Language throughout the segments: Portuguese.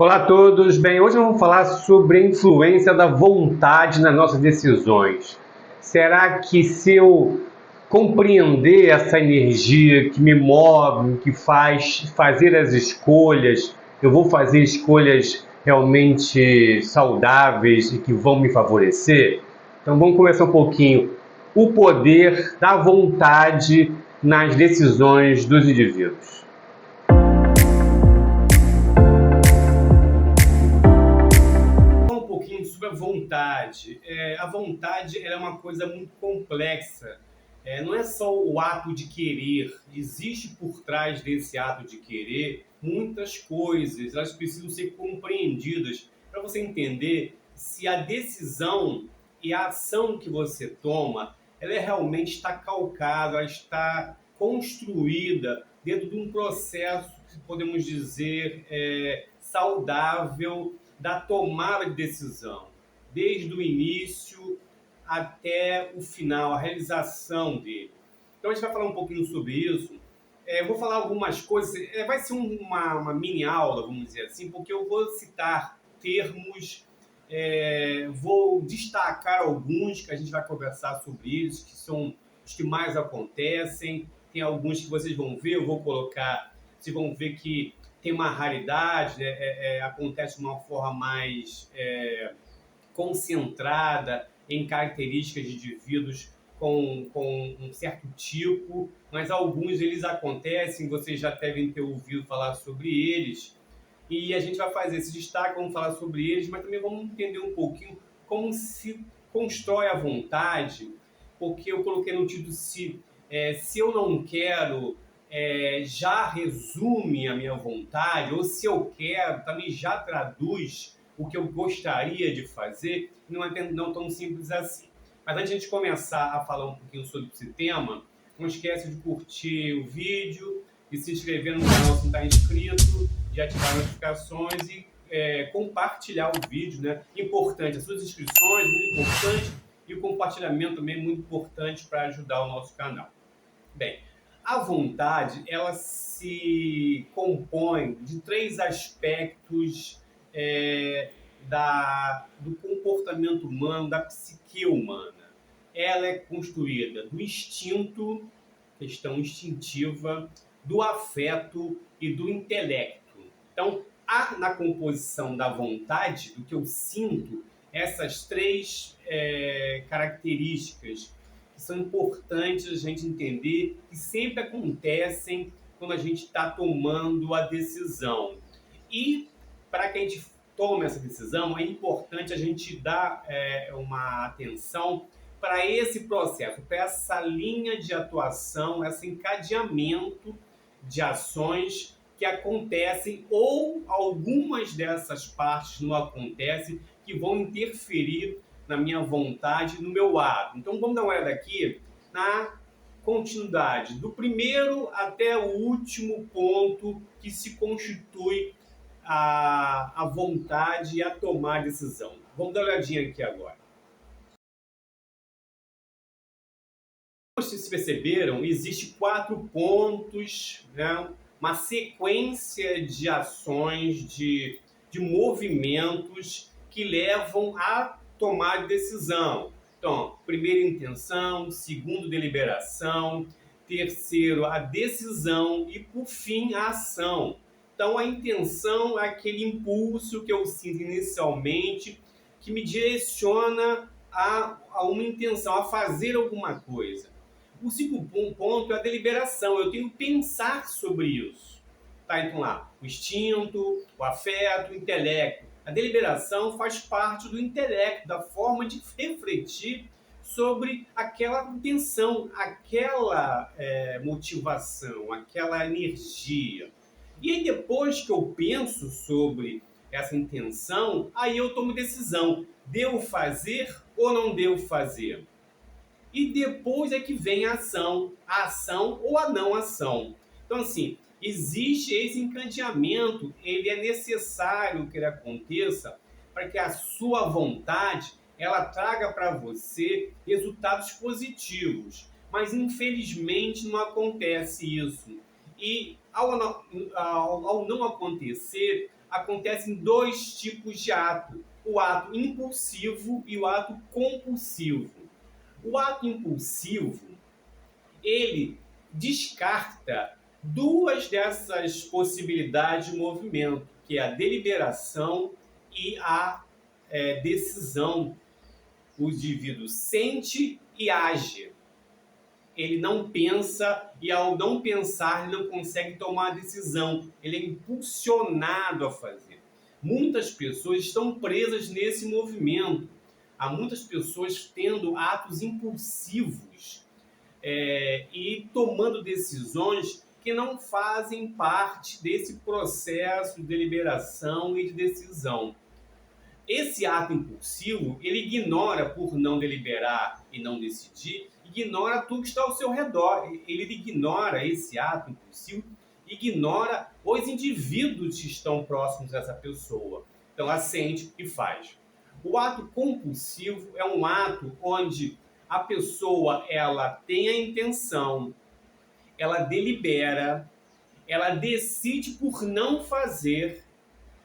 Olá a todos, bem, hoje vamos falar sobre a influência da vontade nas nossas decisões. Será que se eu compreender essa energia que me move, que faz fazer as escolhas, eu vou fazer escolhas realmente saudáveis e que vão me favorecer? Então vamos começar um pouquinho. O poder da vontade nas decisões dos indivíduos. Sobre a vontade. A vontade é uma coisa muito complexa. Não é só o ato de querer. Existe por trás desse ato de querer muitas coisas. Elas precisam ser compreendidas para você entender se a decisão e a ação que você toma, ela realmente está calcada, ela está construída dentro de um processo que podemos dizer saudável da tomada de decisão, desde o início até o final, a realização dele. Então a gente vai falar um pouquinho sobre isso. Eu vou falar algumas coisas, vai ser uma mini aula, vamos dizer assim, porque eu vou citar termos, vou destacar alguns que a gente vai conversar sobre eles, que são os que mais acontecem. Tem alguns que vocês vão ver, eu vou colocar, vocês vão ver que tem uma raridade, né? Acontece de uma forma mais concentrada em características de indivíduos com um certo tipo, mas alguns eles acontecem, vocês já devem ter ouvido falar sobre eles, e a gente vai fazer esse destaque, vamos falar sobre eles, mas também vamos entender um pouquinho como se constrói a vontade, porque eu coloquei no título se eu não quero, já resume a minha vontade, ou se eu quero, também já traduz o que eu gostaria de fazer, não é tão simples assim. Mas antes de a gente começar a falar um pouquinho sobre esse tema, não esquece de curtir o vídeo e se inscrever no canal se não está inscrito, de ativar as notificações e compartilhar o vídeo, né? Importante, as suas inscrições, muito importante, e o compartilhamento também é muito importante para ajudar o nosso canal. Bem, a vontade, ela se compõe de três aspectos do comportamento humano, da psique humana. Ela é construída do instinto, questão instintiva, do afeto e do intelecto. Então, há na composição da vontade, do que eu sinto, essas três características que são importantes a gente entender e sempre acontecem quando a gente está tomando a decisão. E para que a gente tome essa decisão, é importante a gente dar uma atenção para esse processo, para essa linha de atuação, esse encadeamento de ações que acontecem ou algumas dessas partes não acontecem, que vão interferir na minha vontade, no meu ato. Então vamos dar uma olhada aqui na continuidade, do primeiro até o último ponto que se constitui a vontade e a tomar decisão. Vamos dar uma olhadinha aqui agora. Como vocês perceberam, existem 4 pontos, né? Uma sequência de ações, de movimentos que levam a tomar decisão. Então, primeiro, intenção, segundo, deliberação, terceiro, a decisão e, por fim, a ação. Então, a intenção é aquele impulso que eu sinto inicialmente que me direciona a uma intenção, a fazer alguma coisa. O segundo ponto é a deliberação. Eu tenho que pensar sobre isso. Tá, então lá, o instinto, o afeto, o intelecto. A deliberação faz parte do intelecto, da forma de refletir sobre aquela intenção, aquela motivação, aquela energia. E aí depois que eu penso sobre essa intenção, aí eu tomo decisão. Devo fazer ou não devo fazer? E depois é que vem a ação ou a não ação. Então, assim, existe esse encadeamento, ele é necessário que ele aconteça para que a sua vontade ela traga para você resultados positivos. Mas, infelizmente, não acontece isso. E ao não acontecer, acontecem dois tipos de ato: o ato impulsivo e o ato compulsivo. O ato impulsivo, ele descarta duas dessas possibilidades de movimento, que é a deliberação e a decisão. O indivíduo sente e age. Ele não pensa e, ao não pensar, ele não consegue tomar a decisão. Ele é impulsionado a fazer. Muitas pessoas estão presas nesse movimento. Há muitas pessoas tendo atos impulsivos e tomando decisões que não fazem parte desse processo de deliberação e de decisão. Esse ato impulsivo, ele ignora, por não deliberar e não decidir, ignora tudo que está ao seu redor. Ele ignora esse ato impulsivo, ignora os indivíduos que estão próximos dessa pessoa. Então, ela sente e faz. O ato compulsivo é um ato onde a pessoa ela tem a intenção, ela delibera, ela decide por não fazer,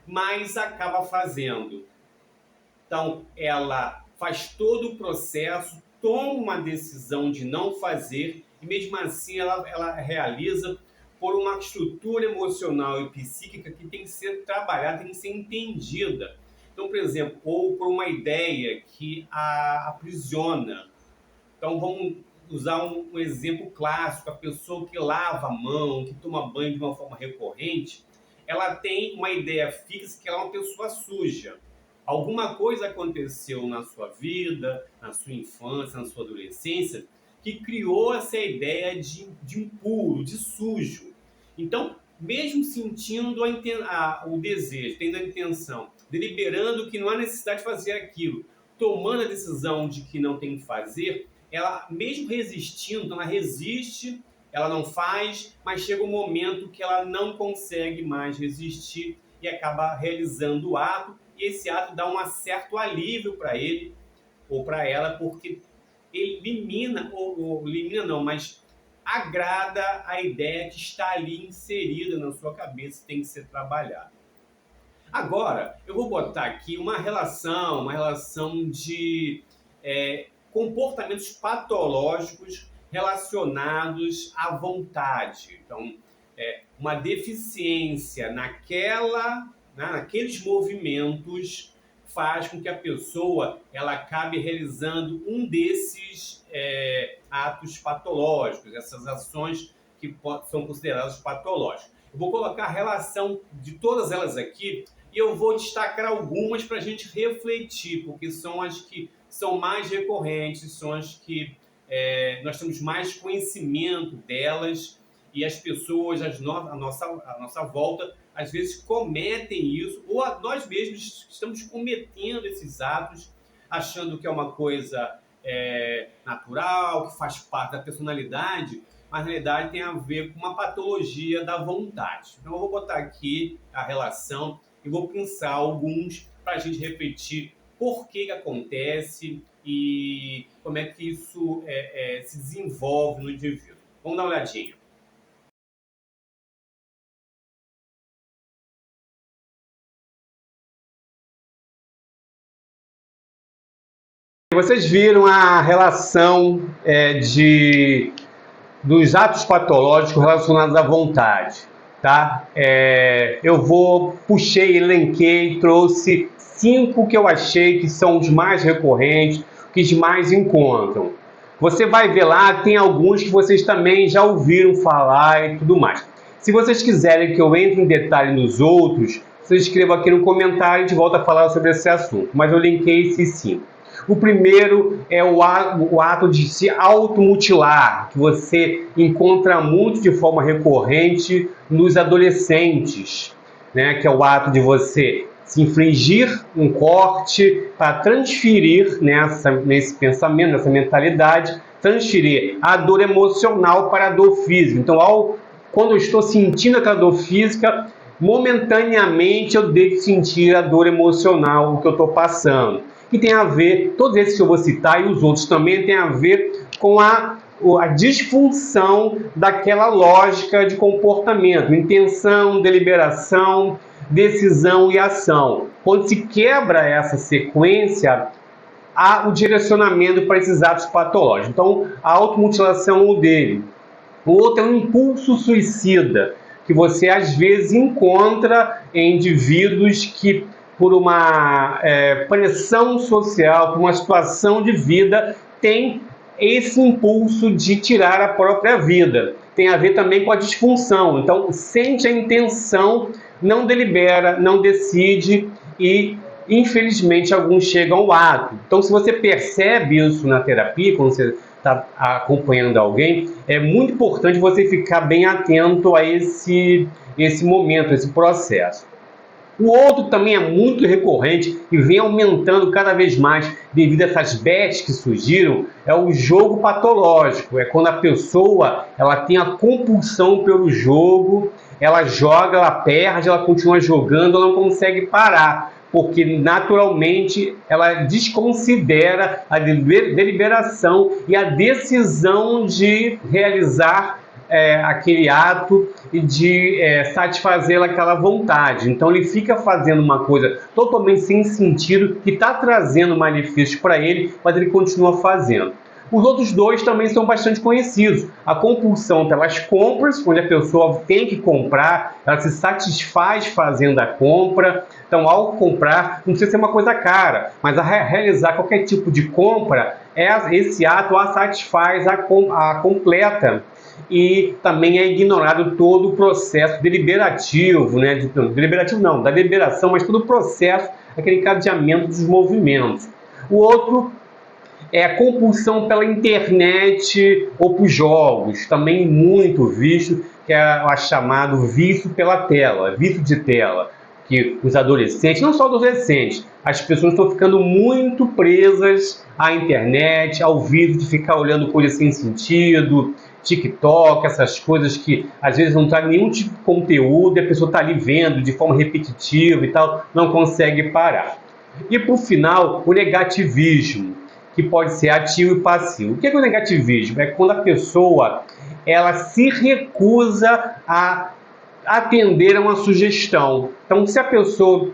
mas acaba fazendo. Então, ela faz todo o processo, toma uma decisão de não fazer e, mesmo assim, ela realiza por uma estrutura emocional e psíquica que tem que ser trabalhada, tem que ser entendida. Então, por exemplo, ou por uma ideia que a aprisiona. Então, vamos usar um exemplo clássico: a pessoa que lava a mão, que toma banho de uma forma recorrente, ela tem uma ideia fixa que ela é uma pessoa suja. Alguma coisa aconteceu na sua vida, na sua infância, na sua adolescência, que criou essa ideia de impuro, de sujo. Então, mesmo sentindo o desejo, tendo a intenção, deliberando que não há necessidade de fazer aquilo, tomando a decisão de que não tem que fazer, ela, mesmo resistindo, ela resiste, ela não faz, mas chega um momento que ela não consegue mais resistir e acaba realizando o ato, e esse ato dá um certo alívio para ele ou para ela, porque elimina, elimina não, mas agrada a ideia que está ali inserida na sua cabeça e tem que ser trabalhada. Agora, eu vou botar aqui uma relação de comportamentos patológicos relacionados à vontade. Então, uma deficiência naqueles movimentos faz com que a pessoa ela acabe realizando um desses atos patológicos, essas ações que são consideradas patológicas. Eu vou colocar a relação de todas elas aqui e eu vou destacar algumas para a gente refletir, porque são as que são mais recorrentes, são as que nós temos mais conhecimento delas, e as pessoas, a nossa volta, às vezes cometem isso, ou nós mesmos estamos cometendo esses atos, achando que é uma coisa natural, que faz parte da personalidade, mas na realidade tem a ver com uma patologia da vontade. Então eu vou botar aqui a relação e vou pensar alguns para a gente refletir por que acontece e como é que isso se desenvolve no indivíduo. Vamos dar uma olhadinha. Vocês viram a relação dos atos patológicos relacionados à vontade, tá? Puxei, elenquei, trouxe 5 que eu achei que são os mais recorrentes, que os mais encontram. Você vai ver lá, tem alguns que vocês também já ouviram falar e tudo mais. Se vocês quiserem que eu entre em detalhe nos outros, vocês escrevam aqui no comentário e a gente volta a falar sobre esse assunto. Mas eu linkei esses 5. O primeiro é o ato de se automutilar, que você encontra muito de forma recorrente nos adolescentes, né? Que é o ato de você se infligir um corte para transferir nesse pensamento, nessa mentalidade, transferir a dor emocional para a dor física. Então, quando eu estou sentindo aquela dor física, momentaneamente eu devo sentir a dor emocional que eu estou passando. Que tem a ver, todos esses que eu vou citar e os outros também tem a ver com a a disfunção daquela lógica de comportamento, intenção, deliberação, decisão e ação. Quando se quebra essa sequência, há o direcionamento para esses atos patológicos. Então, a automutilação é um dele. O outro é um impulso suicida, que você às vezes encontra em indivíduos que, por uma pressão social, por uma situação de vida, tem esse impulso de tirar a própria vida. Tem a ver também com a disfunção. Então, sente a intenção, não delibera, não decide e, infelizmente, alguns chegam ao ato. Então, se você percebe isso na terapia, quando você está acompanhando alguém, é muito importante você ficar bem atento a esse momento, esse processo. O outro também é muito recorrente e vem aumentando cada vez mais devido a essas bets que surgiram, é o jogo patológico. É quando a pessoa ela tem a compulsão pelo jogo, ela joga, ela perde, ela continua jogando, ela não consegue parar, porque naturalmente ela desconsidera a deliberação e a decisão de realizar aquele ato e de satisfazer aquela vontade. Então ele fica fazendo uma coisa totalmente sem sentido, que está trazendo malefícios para ele, mas ele continua fazendo. Os outros dois também são bastante conhecidos. A compulsão pelas compras, onde a pessoa tem que comprar, ela se satisfaz fazendo a compra. Então, ao comprar, não precisa ser uma coisa cara, mas a realizar qualquer tipo de compra, esse ato a satisfaz a completa. E também é ignorado todo o processo deliberativo, né? Deliberativo não, da deliberação, mas todo o processo, aquele encadeamento dos movimentos. O outro é a compulsão pela internet ou por jogos, também muito visto, que é o chamado vício pela tela, vício de tela, que os adolescentes, não só adolescentes, as pessoas estão ficando muito presas à internet, ao vício de ficar olhando coisas sem sentido, TikTok, essas coisas que às vezes não trazem nenhum tipo de conteúdo e a pessoa está ali vendo de forma repetitiva e tal, não consegue parar. E por final, o negativismo, que pode ser ativo e passivo. O que é o negativismo? É quando a pessoa ela se recusa a atender a uma sugestão. Então, se a pessoa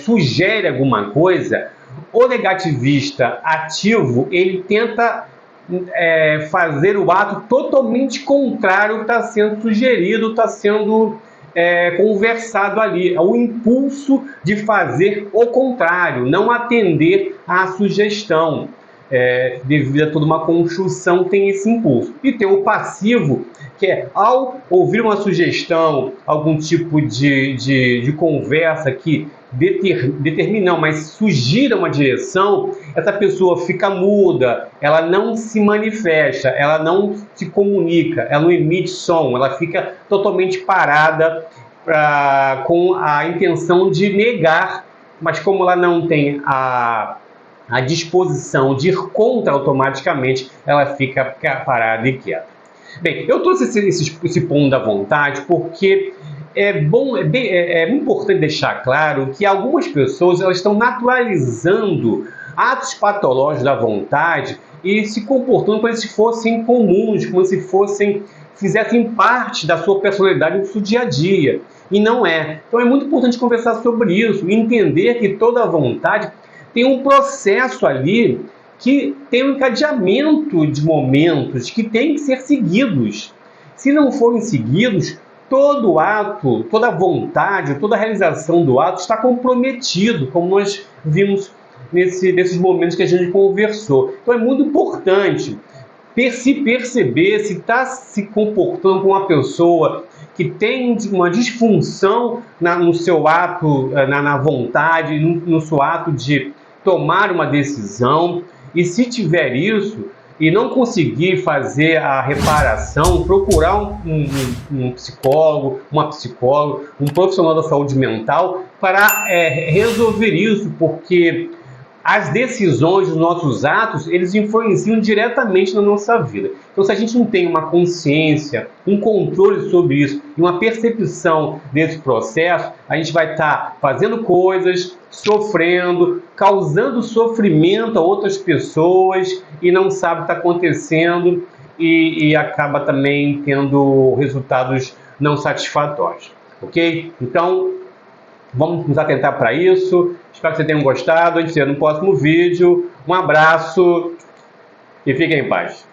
sugere alguma coisa, o negativista ativo, ele tenta fazer o ato totalmente contrário ao que está sendo sugerido, está sendo conversado ali. É o impulso de fazer o contrário, não atender à sugestão. Devido a toda uma construção, tem esse impulso. E tem o passivo, que é ao ouvir uma sugestão, algum tipo de conversa que determina, mas sugira uma direção, essa pessoa fica muda, ela não se manifesta, ela não se comunica, ela não emite som, ela fica totalmente parada com a intenção de negar, mas como ela não tem a disposição de ir contra automaticamente, ela fica parada e quieta. Bem, eu trouxe esse ponto da vontade porque é importante deixar claro que algumas pessoas elas estão naturalizando atos patológicos da vontade e se comportando como se fossem comuns, como se fizessem parte da sua personalidade no seu dia a dia. E não é. Então é muito importante conversar sobre isso e entender que toda vontade tem um processo ali que tem um encadeamento de momentos que tem que ser seguidos. Se não forem seguidos, todo ato, toda vontade, toda realização do ato está comprometido, como nós vimos nesses momentos que a gente conversou. Então é muito importante se perceber se está se comportando como uma pessoa que tem uma disfunção no seu ato, na vontade, no seu ato de tomar uma decisão, e se tiver isso e não conseguir fazer a reparação, procurar um psicólogo, uma psicóloga, um profissional da saúde mental para resolver isso, porque as decisões dos nossos atos, eles influenciam diretamente na nossa vida. Então, se a gente não tem uma consciência, um controle sobre isso e uma percepção desse processo, a gente vai estar fazendo coisas, sofrendo, causando sofrimento a outras pessoas e não sabe o que está acontecendo e acaba também tendo resultados não satisfatórios, ok? Então, vamos nos atentar para isso. Espero que vocês tenham gostado. A gente se vê no próximo vídeo. Um abraço e fiquem em paz.